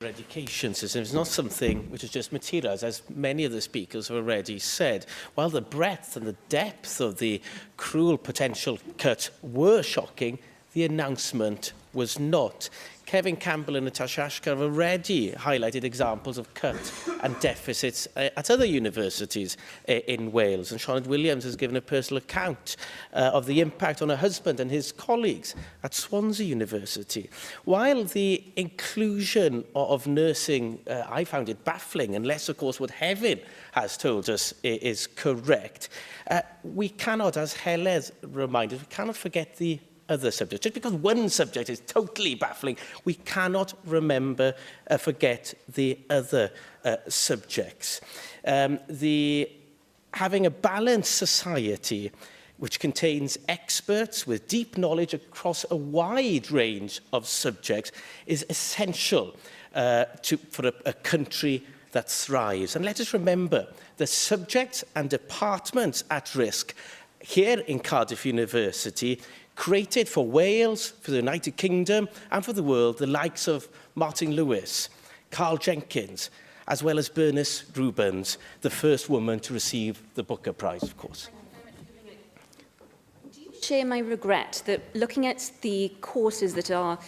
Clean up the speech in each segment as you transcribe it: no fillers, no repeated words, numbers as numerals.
education system is not something which is just materialised, as many of the speakers have already said. While the breadth and the depth of the cruel potential cut were shocking, the announcement was not. Cefin, Campbell and Natasha Asghar have already highlighted examples of cut and deficits at other universities in Wales. And Sioned Williams has given a personal account of the impact on her husband and his colleagues at Swansea University. While the inclusion of nursing, I found it baffling, unless, of course, what Cefin has told us is correct. We cannot, as Hela's reminded, we cannot forget the other subjects. Just because one subject is totally baffling, we cannot forget the other subjects. Having a balanced society which contains experts with deep knowledge across a wide range of subjects is essential for a country that thrives. And let us remember the subjects and departments at risk here in Cardiff University created for Wales, for the United Kingdom and for the world, the likes of Martin Lewis, Carl Jenkins, as well as Bernice Rubens, the first woman to receive the Booker Prize, of course. Do you share my regret that looking at the courses that are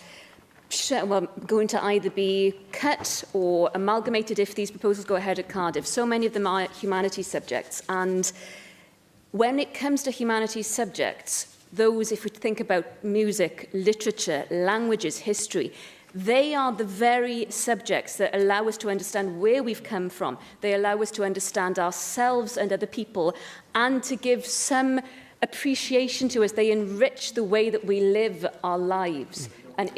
going to either be cut or amalgamated if these proposals go ahead at Cardiff, so many of them are humanities subjects, and when it comes to humanities subjects, those, if we think about music, literature, languages, history, they are the very subjects that allow us to understand where we've come from. They allow us to understand ourselves and other people and to give some appreciation to us. They enrich the way that we live our lives and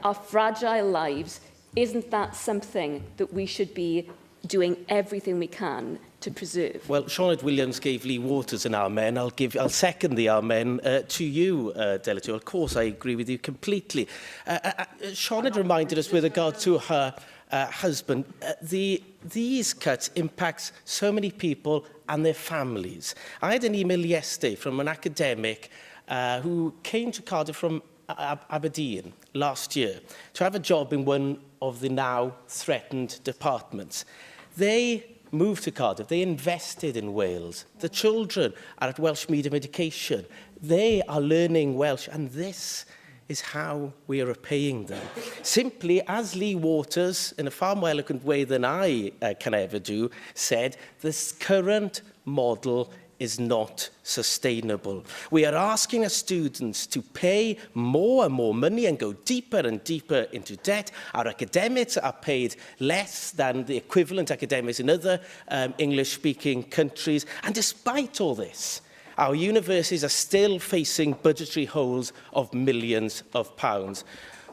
our fragile lives. Isn't that something that we should be doing everything we can to preserve? Well, Sioned Williams gave Lee Waters an amen. I'll second the amen to you, Delegate. Of course, I agree with you completely. Sioned reminded us with regard to her husband, these cuts impact so many people and their families. I had an email yesterday from an academic who came to Cardiff from Aberdeen last year to have a job in one of the now threatened departments. They moved to Cardiff. They invested in Wales. The children are at Welsh medium education. They are learning Welsh, and this is how we are repaying them. Simply, as Lee Waters, in a far more eloquent way than I can ever do, said, this current model is not sustainable. We are asking our students to pay more and more money and go deeper and deeper into debt. Our academics are paid less than the equivalent academics in other English-speaking countries. And despite all this, our universities are still facing budgetary holes of millions of pounds.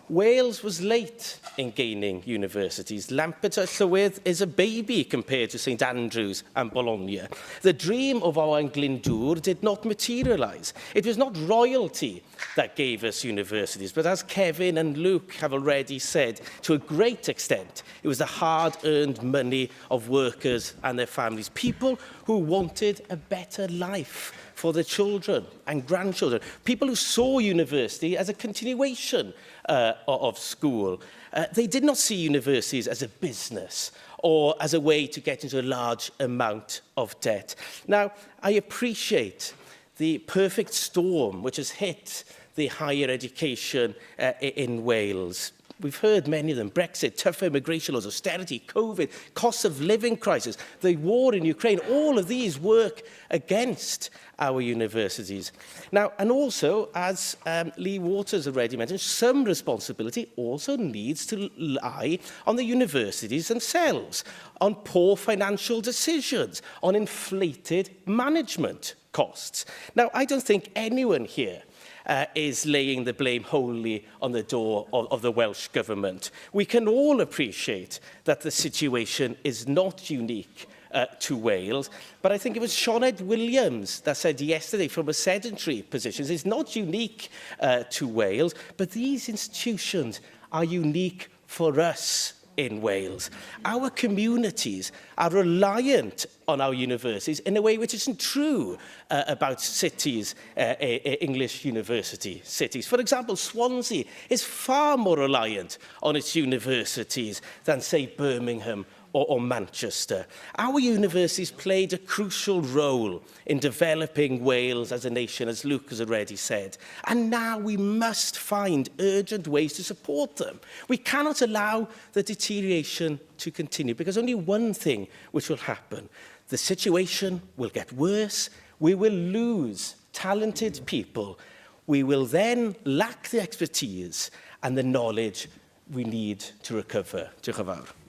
Wales was late in gaining universities. Lampeter Llywydd is a baby compared to St Andrews and Bologna. The dream of our Glyndŵr did not materialise. It was not royalty that gave us universities, but as Cefin and Luke have already said, to a great extent, it was the hard-earned money of workers and their families, people who wanted a better life for their children and grandchildren, people who saw university as a continuation of school. They did not see universities as a business or as a way to get into a large amount of debt. Now, I appreciate the perfect storm which has hit the higher education in Wales. We've heard many of them: Brexit, tough immigration laws, austerity, COVID, cost of living crisis, the war in Ukraine. All of these work against our universities. Now, and also, as Lee Waters already mentioned, some responsibility also needs to lie on the universities themselves, on poor financial decisions, on inflated management costs. Now, I don't think anyone here is laying the blame wholly on the door of the Welsh Government. We can all appreciate that the situation is not unique to Wales, but I think it was Sioned Williams that said yesterday from a sedentary position, it's not unique to Wales, but these institutions are unique for us in Wales. Our communities are reliant on our universities in a way which isn't true about cities, English university cities. For example, Swansea is far more reliant on its universities than, say, Birmingham or Manchester. Our universities played a crucial role in developing Wales as a nation, as Luke has already said. And now we must find urgent ways to support them. We cannot allow the deterioration to continue, because only one thing which will happen. The situation will get worse. We will lose talented people. We will then lack the expertise and the knowledge we need to recover. Diolch yn fawr.